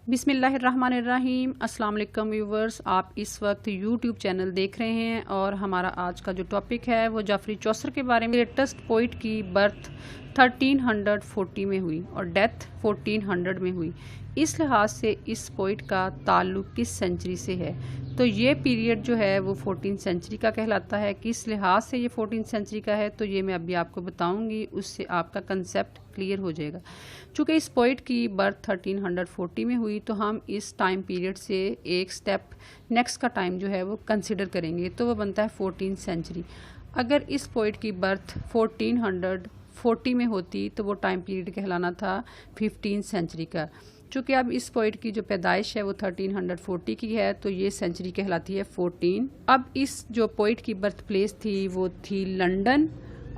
बिस्मिल्लाहिर्रहमानिर्रहीम। अस्सलाम वालेकुम व्यूवर्स, आप इस वक्त यूट्यूब चैनल देख रहे हैं और हमारा आज का जो टॉपिक है वो जाफरी चौसर के बारे में। लेटेस्ट पोइट की बर्थ 1340 में हुई और डेथ 1400 में हुई। इस लिहाज से इस पोइट का ताल्लुक़ किस सेंचुरी से है, तो ये पीरियड जो है वो 14 सेंचुरी का कहलाता है। किस लिहाज से ये 14 सेंचुरी का है तो ये मैं अभी आपको बताऊंगी, उससे आपका कंसेप्ट क्लियर हो जाएगा। चूँकि इस पोइट की बर्थ 1340 में हुई तो हम इस टाइम पीरियड से एक स्टेप नेक्स्ट का टाइम जो है वो कंसिडर करेंगे, तो वो बनता है 14 सेंचुरी। अगर इस पोइट की बर्थ 1440 में होती तो वो टाइम पीरियड कहलाना था 15 सेंचुरी का। चूँकि अब इस पोइट की जो पैदाइश है वो 1340 की है तो ये सेंचुरी कहलाती है 14। अब इस जो पोइट की बर्थ प्लेस थी वो थी लंदन,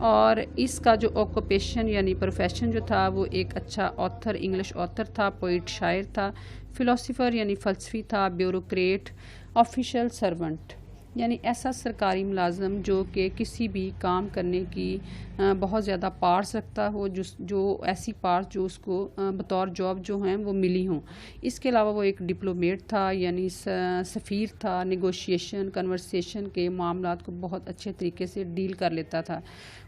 और इसका जो ऑक्यूपेशन यानी प्रोफेशन जो था वो एक अच्छा ऑथर, इंग्लिश ऑथर था, पोइट, शायर था, फ़िलोसोफ़र यानी फ़लसफ़ी था, ब्यूरोक्रेट, ऑफिशियल सर्वेंट यानी ऐसा सरकारी मुलाजम जो कि किसी भी काम करने की बहुत ज़्यादा पार्ट्स रखता हो, जो ऐसी पार्ट्स जो उसको बतौर जॉब जो हैं वो मिली हों। इसके अलावा वो एक डिप्लोमेट था यानी सफ़ीर था, नेगोशिएशन, कन्वर्सेशन के मामलात को बहुत अच्छे तरीके से डील कर लेता था।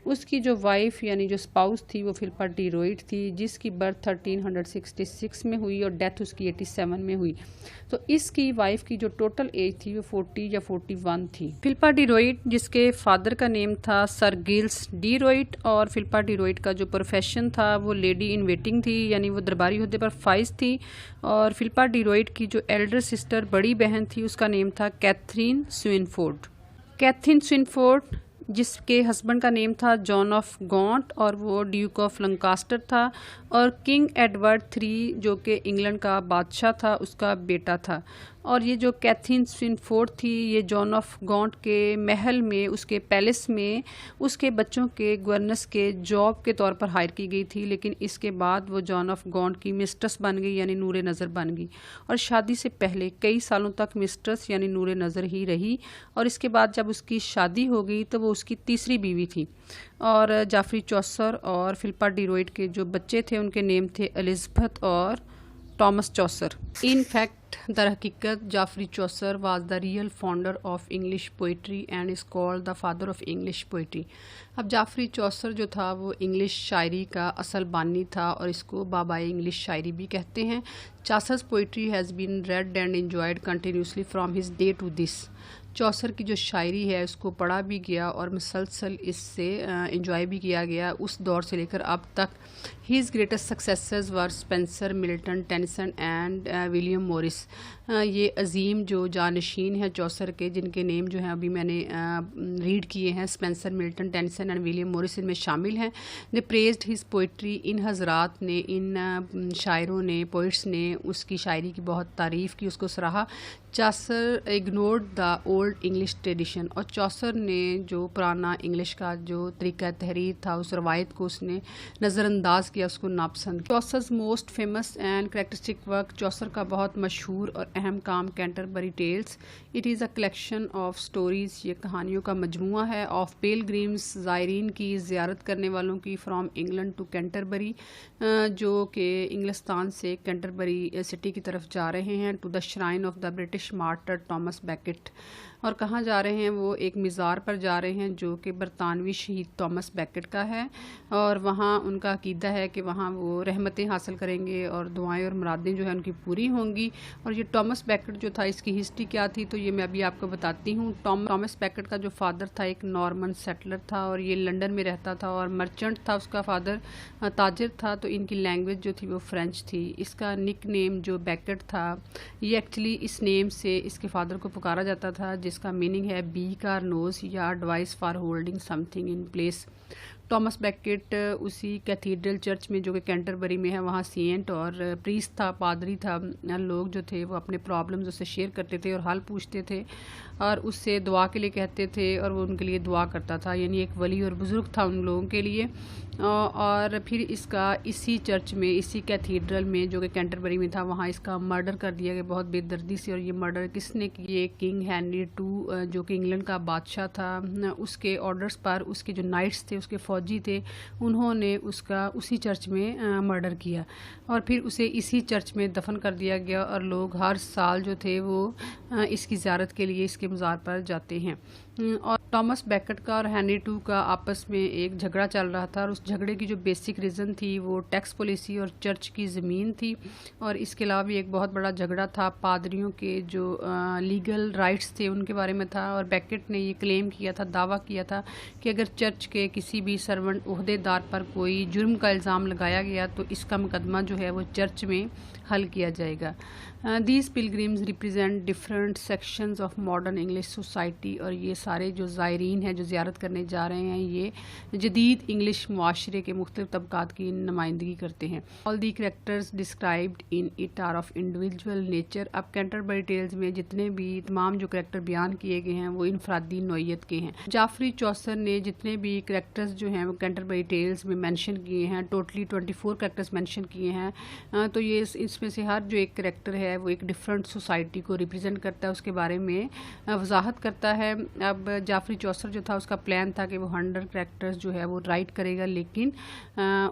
उसकी जो वाइफ यानी जो स्पाउस थी वो फिलिपा डी रॉयट थी, जिसकी बर्थ 1366 में हुई और डेथ उसकी 87 में हुई। तो इसकी वाइफ की जो टोटल एज थी वो 40 या 41 थी। फिलिपा डी रॉयट जिसके फादर का नेम था सर गिल्स डी रॉयट, और फिलिपा डी रॉयट का जो प्रोफेशन था वो लेडी इन वेटिंग थी यानी वो दरबारी ओहदे पर फाइज थी। और फिलिपा डी रॉयट की जो एल्डर सिस्टर, बड़ी बहन थी, उसका नेम था कैथरीन स्विनफोर्ड। कैथरीन स्विनफोर्ड जिसके हस्बैंड का नेम था जॉन ऑफ गॉन्ट और वो ड्यूक ऑफ लंकास्टर था, और किंग एडवर्ड III जो कि इंग्लैंड का बादशाह था उसका बेटा था। और ये जो कैथरीन स्विनफोर्ड थी ये जॉन ऑफ गॉन्ट के महल में, उसके पैलेस में उसके बच्चों के गवर्नेंस के जॉब के तौर पर हायर की गई थी, लेकिन इसके बाद वो जॉन ऑफ गॉन्ट की मिस्ट्रेस बन गई यानी नूरे नज़र बन गई, और शादी से पहले कई सालों तक मिस्ट्रेस यानी नूरे नज़र ही रही। और इसके बाद जब उसकी शादी हो गई तो वो उसकी तीसरी बीवी थी। और जाफरी चौसर और फिलिपा डी रॉयट के जो बच्चे थे उनके नेम थे एलिज़ाबेथ और टॉमस चौसर। इन फैक्ट दर हकीकत Geoffrey Chaucer was the real founder of English poetry and is called the father of English poetry. अब जाफरी चौसर जो था वो इंग्लिश शायरी का असल बानी था और इसको बाबाए इंग्लिश शायरी भी कहते हैं। Chaucer's poetry has been read and enjoyed continuously from his day to this. Chaucer की जो शायरी है उसको पढ़ा भी गया और मुसलसल इससे इंजॉय भी किया गया उस दौर से लेकर अब तक। His greatest successors were Spencer, Milton, Tennyson and William Morris. ये अजीम जो जानशीन हैं चौसर के, जिनके नेम जो हैं अभी मैंने रीड किए हैं, Spencer, Milton, Tennyson and William Morris इनमें शामिल हैं। दे प्रेज्ड हिज पोइट्री। इन हजरात ने, इन शायरों ने, पोइट्स ने उसकी शायरी की बहुत तारीफ़ की, उसको सराहा। Chaucer ignored the old English tradition, और चौसर ने जो पुराना इंग्लिश का जो तरीका तहरीर था उस रवायत को उसने नज़रअंदाज किया, उसको नापसंद किया। Chaucer's most famous and characteristic work, Chaucer का बहुत मशहूर और अहम काम Canterbury Tales. It is a collection of stories, ये कहानियों का मजमूआ है। ऑफ पिलग्रिम्स, ज़ायरीन की, ज़ियारत करने वालों की, फ्राम इंग्लैंड टू कैंटरबरी, जो कि इंग्लिस्तान से कैंटरबरी सिटी की तरफ जा रहे हैं, to the shrine of the British martyr Thomas Becket. और कहाँ जा रहे हैं, वो एक मज़ार पर जा रहे हैं जो कि बरतानवी शहीद टॉमस बैकेट का है, और वहाँ उनका अकीदा है कि वहाँ वो रहमतें हासिल करेंगे और दुआएं और मुरादें जो है उनकी पूरी होंगी। और ये टॉमस बैकेट जो था, इसकी हिस्ट्री क्या थी तो ये मैं अभी आपको बताती हूँ। टॉमस बैकेट का जो फादर था एक नॉर्मन सेटलर था और ये लंदन में रहता था और मर्चेंट था, उसका फादर ताजिर था, तो इनकी लैंग्वेज जो थी वो फ्रेंच थी। इसका निक नेम जो बैकेट था ये एक्चुअली इस नेम से इसके फादर को पुकारा जाता था, जिसका मीनिंग है बी का नोज या advice for holding something in place. Thomas baked उसी कैथीड्रल चर्च में जो कि कैंटरबरी में है वहाँ सेंट और प्रीस्ट था, पादरी था। लोग जो थे वो अपने प्रॉब्लम्स उससे शेयर करते थे और हल पूछते थे और उससे दुआ के लिए कहते थे और वो उनके लिए दुआ करता था, यानी एक वली और बुज़ुर्ग था उन लोगों के लिए। और फिर इसका इसी चर्च में, इसी कैथीड्रल में जो कि कैंटरबरी में था, वहाँ इसका मर्डर कर दिया गया बहुत बेदर्दी से। और ये मर्डर किसने किए? किंग हेनरी II जो कि इंग्लैंड का बादशाह था, उसके ऑर्डर्स पर उसके जो नाइट्स थे, उसके فوجی تھے انہوں نے اس کا اسی چرچ میں مرڈر کیا اور پھر اسے اسی چرچ میں دفن کر دیا گیا اور لوگ ہر سال جو تھے وہ اس کی زیارت کے لیے اس کے مزار پر جاتے ہیں. اور ٹامس بیکٹ کا اور ہینری ٹو کا آپس میں ایک جھگڑا چل رہا تھا اور اس جھگڑے کی جو بیسک ریزن تھی وہ ٹیکس پالیسی اور چرچ کی زمین تھی. اور اس کے علاوہ بھی ایک بہت بڑا جھگڑا تھا پادریوں کے جو لیگل رائٹس تھے ان کے بارے میں تھا. اور بیکٹ نے یہ کلیم کیا تھا، دعویٰ کیا تھا کہ اگر چرچ کے کسی بھی سرونٹ عہدے دار پر کوئی جرم کا الزام لگایا گیا تو اس کا مقدمہ جو ہے وہ چرچ میں حل کیا جائے گا. These pilgrims represent different sections of modern English society. اور یہ سارے جو زائرین ہیں جو زیارت کرنے جا رہے ہیں یہ جدید انگلش معاشرے کے مختلف طبقات کی نمائندگی کرتے ہیں. All the characters described in it are of individual nature. اب کینٹربری ٹیلز میں جتنے بھی تمام جو کریکٹر بیان کیے گئے ہیں وہ انفرادی نوعیت کے ہیں. جعفری چوسر نے جتنے بھی کریکٹرز جو ہیں وہ کینٹربری ٹیلز میں مینشن کیے ہیں، ٹوٹلی 24 کریکٹرز مینشن کیے ہیں. تو یہ اس میں سے ہر جو ایک کریکٹر ہے وہ ایک ڈفرینٹ سوسائٹی کو ریپرزینٹ کرتا ہے، اس کے بارے میں وضاحت کرتا ہے. اب جعفری چوسر جو تھا اس کا پلان تھا کہ وہ 100 کریکٹرز جو ہے وہ رائٹ کرے گا، لیکن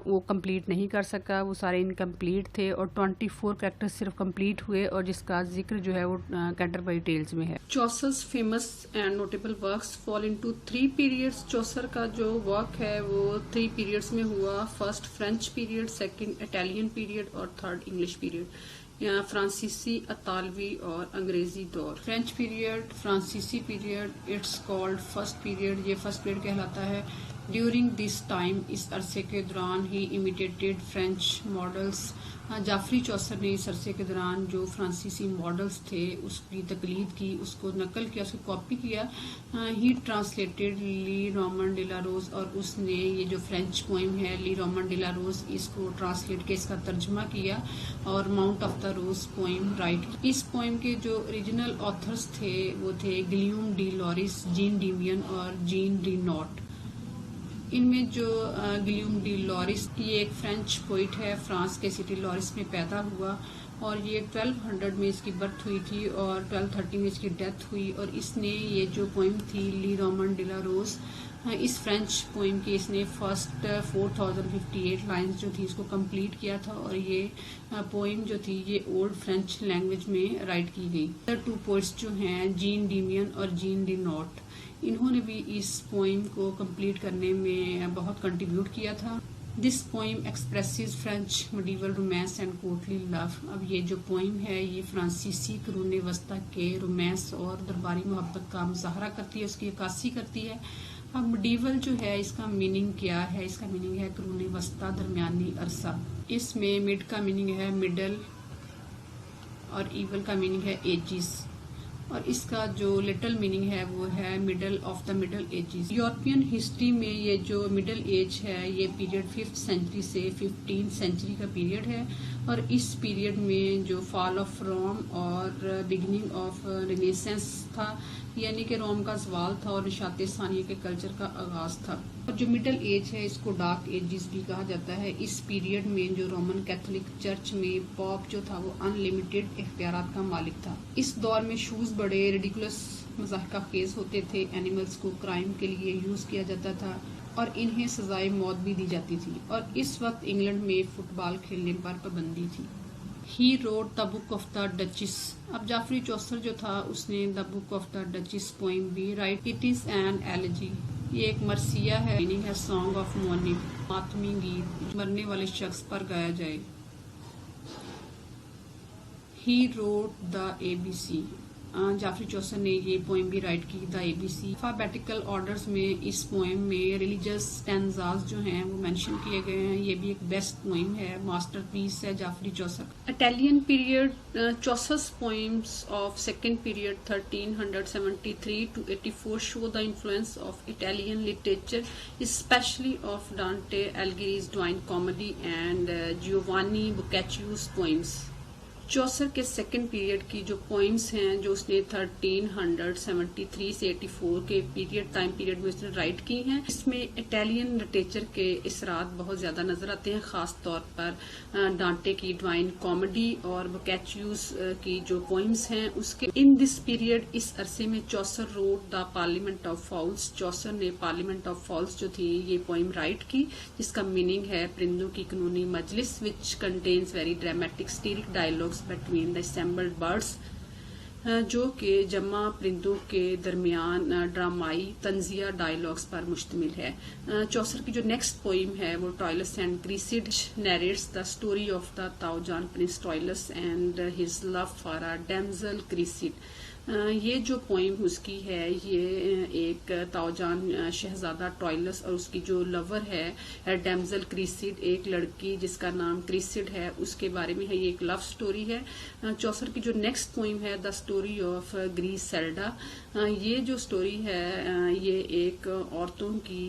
وہ کمپلیٹ نہیں کر سکا، وہ سارے انکمپلیٹ تھے اور 24 کریکٹرز صرف کمپلیٹ ہوئے اور جس کا ذکر جو ہے وہ کینٹربری ٹیلز میں ہے. Chaucer's famous and notable works fall into 3 periods. Chaucer کا جو ورک ہے وہ 3 پیریڈز میں ہوا، first French period, second Italian period اور تھرڈ انگلش پیریڈ. فرانسیسی، اطالوی اور انگریزی دور. فرینچ پیریڈ، فرانسیسی period it's called first period, یہ فرسٹ پیریڈ کہلاتا ہے. ڈیورنگ دس ٹائم، اس عرصے کے دوران he imitated French models. Geoffrey Chaucer نے اس عرصے کے دوران جو فرانسیسی ماڈلس تھے اس کی تقلید کی، اس کو نقل کیا، اس کو کاپی کیا. ہی ٹرانسلیٹڈ لی رومن ڈی لا روز، اور اس نے یہ جو فرینچ پوئم ہے لی رومن ڈی لا روز اس کو ٹرانسلیٹ کیا، اس کا ترجمہ کیا اور mount of the rose poem write کی. اس پوئم کے جو اوریجنل آتھرز تھے وہ تھے گلیوم ڈی لورس، جین ڈیوین اور جین ڈی نوٹ. ان میں جو گلیوم ڈی لورس یہ ایک فرینچ پوئٹ ہے، فرانس کے سٹی لورس میں پیدا ہوا اور یہ 1200 میں اس کی برتھ ہوئی تھی اور 1230 میں اس کی ڈیتھ ہوئی. اور اس نے یہ جو پوئم تھی لی رومن ڈی لا روز، اس فرینچ پوئم کی اس نے فرسٹ 4058 لائنز جو تھی اس کو کمپلیٹ کیا تھا اور یہ پوئم جو تھی یہ اولڈ فرینچ لینگویج میں رائٹ کی گئی. 2 پوئٹس جو ہیں جین ڈیوین اور جین ڈی نوٹ، انہوں نے بھی اس پوئم کو کمپلیٹ کرنے میں بہت کنٹریبیوٹ کیا تھا. This poem expresses French medieval romance and courtly love. اب یہ جو پوئم ہے یہ فرانسیسی قرون وسطی کے رومانس اور درباری محبت کا مظاہرہ کرتی ہے، اس کی عکاسی کرتی ہے. اب میڈیول جو ہے اس کا میننگ کیا ہے؟ اس کا میننگ ہے قرون وسطی، درمیانی عرصہ. اس میں مڈ کا میننگ ہے مڈل اور ایول کا میننگ ہے ایجز، اور اس کا جو لٹل میننگ ہے وہ ہے middle of the middle ages. European history میں یہ جو مڈل ایج ہے یہ پیریڈ 5th سینچری سے 15th سینچری کا پیریڈ ہے اور اس پیریڈ میں جو فال آف روم اور بگننگ آف رینیسنس تھا، یعنی کہ روم کا زوال تھا اور نشاط ثانیہ کے کلچر کا آغاز تھا. اور جو مڈل ایج ہے اس کو ڈارک ایجز بھی کہا جاتا ہے. اس پیریڈ میں جو رومن کیتھولک چرچ میں پاپ جو تھا وہ ان لمیٹڈ اختیارات کا مالک تھا. اس دور میں شوز بڑے ریڈیکولس مضحکہ خیز ہوتے تھے، اینیملز کو کرائم کے لیے یوز کیا جاتا تھا اور انہیں سزائے موت بھی دی جاتی تھی. اور اس وقت انگلینڈ میں فٹ بال کھیلنے پر پابندی تھی. He wrote the book of the Duchess. اب جعفری چوسر جو تھا اس نے the book of the Duchess poem بھی write. It is an elegy, یہ ایک مرثیہ ہے، میننگ ہے سانگ آف مورننگ، ماتمی گیت مرنے والے شخص پر گایا جائے. He wrote the A B C. Geoffrey Chaucer نے یہ پوئم بھی رائٹ کی، the A B C. Alphabetical orders میں اس پوئم میں ریلیجیس سٹینزاز جو ہیں وہ مینشن کیے گئے ہیں. یہ بھی ایک بیسٹ پوئم ہے، ماسٹر پیس ہے Geoffrey Chaucer. Italian period. Chaucer's poems of second period 1373 to 84 show the influence of Italian literature, especially of Dante Alighieri's Divine Comedy and Giovanni Boccaccio's poems. चौसर के second period की जो poems हैं जो उसने 1373 से 84 के time period में उसने राइट की हैं, इसमें इटालियन लिटरेचर के इसरात बहुत ज्यादा नजर आते हैं, खास तौर पर डांटे की डिवाइन कॉमेडी और बोकैचियोस की जो पोइम्स हैं उसके। इन दिस पीरियड, इस अरसे में Chaucer wrote the parliament of fowls, Chaucer ने पार्लियामेंट ऑफ फाउल्स जो थी ये पोइम राइट की, जिसका मीनिंग है परिंदों की कानूनी मजलिस, which contains very dramatic satiric dialogues between the assembled birds, जो कि जमा परिंदों के दरमियान ड्रामाई तंजिया डायलॉग्स पर मुश्तमिल है। चौसर की जो नेक्स्ट पोइम है वो Troilus and Criseyde narrates the story of the Trojan prince Troilus and his love for a damsel Criseyde. ये जो पोइम उसकी है ये एक ताओजान शहजादा टॉयलस और उसकी जो लवर है डैमजल क्रीसिड, एक लड़की जिसका नाम क्रीसिड है, उसके बारे में है। ये एक लव स्टोरी है। चौसर की जो नेक्स्ट पोइम है द स्टोरी ऑफ ग्रीसेल्डा, ये जो स्टोरी है ये एक औरतों की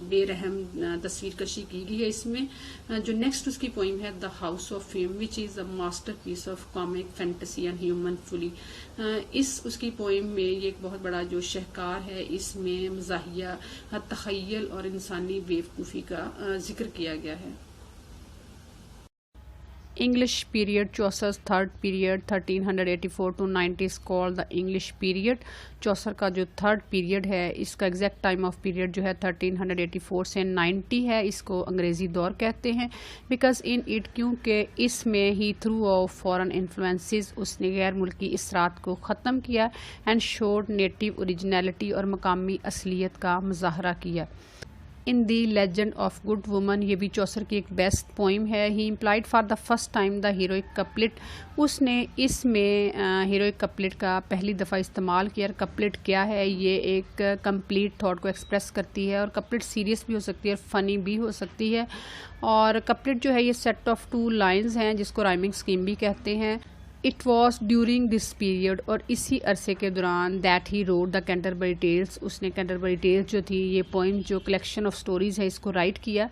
बेरहम तस्वीर कशी की गई है इसमें। जो नेक्स्ट उसकी पोइम है the house of fame which is a masterpiece of comic fantasy and human fully. इस उसकी पोइम में ये एक बहुत बड़ा जो शहकार है, इसमें मज़ाहिया तख़य्युल और इंसानी बेवकूफ़ी का जिक्र किया गया है। English period, Chaucer's third period 1384 to 90 is called the English period. चौसर का जो थर्ड पीरियड है इसका एग्जैक्ट टाइम ऑफ पीरियड जो है 1384 से 90 है, इसको अंग्रेज़ी दौर कहते हैं। बिकॉज इन इट, क्योंकि इसमें ही थ्रू ऑफ फॉरेन इन्फ्लुएंसेस उसने गैर मुल्की इसरात को ख़त्म किया एंड शोड नेटिव ओरिजिनलिटी और मकामी असलियत का मुजाहरा किया। In the legend of good woman, ये भी चौसर की एक बेस्ट पोइम है। He employed for the first time the heroic couplet, उसने इसमें हीरोइक कपलेट का पहली दफ़ा इस्तेमाल किया। कपलेट क्या है? ये एक कंप्लीट थॉट को एक्सप्रेस करती है और कपलेट सीरियस भी हो सकती है और फ़नी भी हो सकती है। और कपलेट जो है ये सेट ऑफ 2 लाइन्स हैं जिसको राइमिंग स्कीम भी कहते हैं। It was during this period, और इसी अरसे के दौरान that he wrote the Canterbury Tales, उसने कैंटरबरी टेल्स जो थी ये पोइम जो कलेक्शन ऑफ स्टोरीज़ है इसको राइट किया।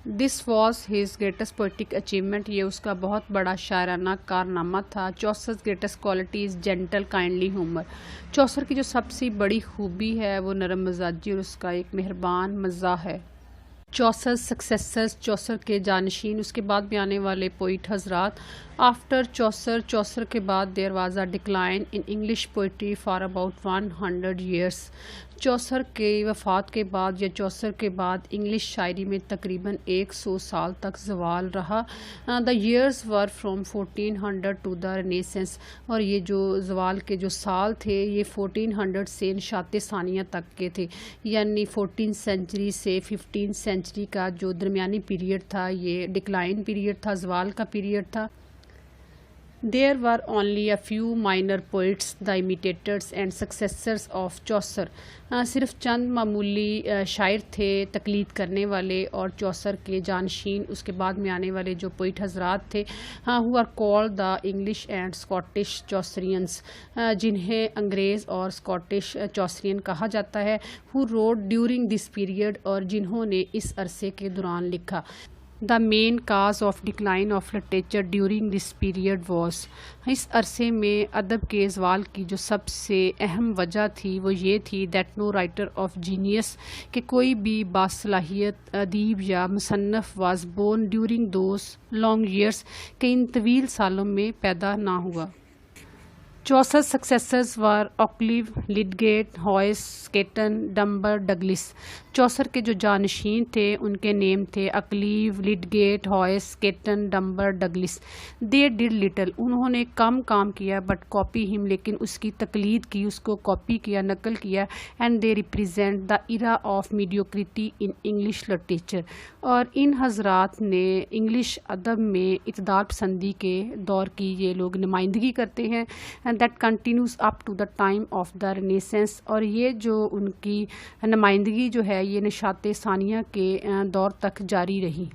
This was his greatest poetic achievement, ये उसका बहुत बड़ा शायराना कारनामा था। Chaucer greatest quality is gentle kindly humour, Chaucer की जो सबसे बड़ी खूबी है वो नरम मिजाजी और उसका एक मेहरबान मज़ा है। चौसर सक्सेसर्स, चौसर के जानशीन, उसके बाद भी आने वाले पोइट हजरात। आफ्टर चौसर, चौसर के बाद there was a decline in English poetry for about 100 years. Chaucer के वफ़ात के बाद या चौसर के बाद इंग्लिश शायरी में तकरीबन 100 साल तक ज़वाल रहा। The years were from 1400 to the Renaissance, और ये जो ज़वाल के जो साल थे ये 1400 से निशात सानिया तक के थे, यानी 14th सेंचुरी से 15th सेंचुरी का जो दरमियानी पीरियड था ये डिक्लाइन पीरियड था, ज़वाल का पीरियड था। There were only a few minor poets, the imitators and successors of Chaucer. सिर्फ चंद मामूली शायर थे तकलीद करने वाले और चौसर के जानशीन उसके बाद में आने वाले जो पोइट हजरात थे, who are called the English and Scottish Chaucerians, जिन्हें अंग्रेज़ और स्कॉटिश चौसरियन कहा जाता है, who wrote during this period, और जिन्होंने इस अरसे के दौरान लिखा। The main cause of decline of literature during this period was, इस अरसे में अदब के ज़वाल की जो सबसे अहम वजह थी वो ये थी that no writer of genius, कि कोई भी बासलाहियत अदीब या मुसन्नफ़ was born during those long years, कि इन तवील सालों में पैदा ना हुआ। चौसर सक्सेसर्स वर ऑक्लिव, लिडगेट, हॉयस, स्केटन, डम्बर, डगलिस। चौसर के जो जानशीन थे उनके नेम थे अक्लीव, लिडगेट, हॉयस, स्केटन, डम्बर, डगलिस। दे डिड लिटल, उन्होंने कम काम किया, बट कॉपी हिम, लेकिन उसकी तकलीद की, उसको कॉपी किया, नकल किया। And they represent the era of mediocrity in English literature, और इन हजरात ने इंग्लिश अदब में इतदाल पसंदी के दौर की ये लोग नुमाइंदगी करते हैं। That continues up to the time of the Renaissance, और ये जो उनकी नुमाइंदगी जो है ये निशात सानिया के दौर तक जारी रही।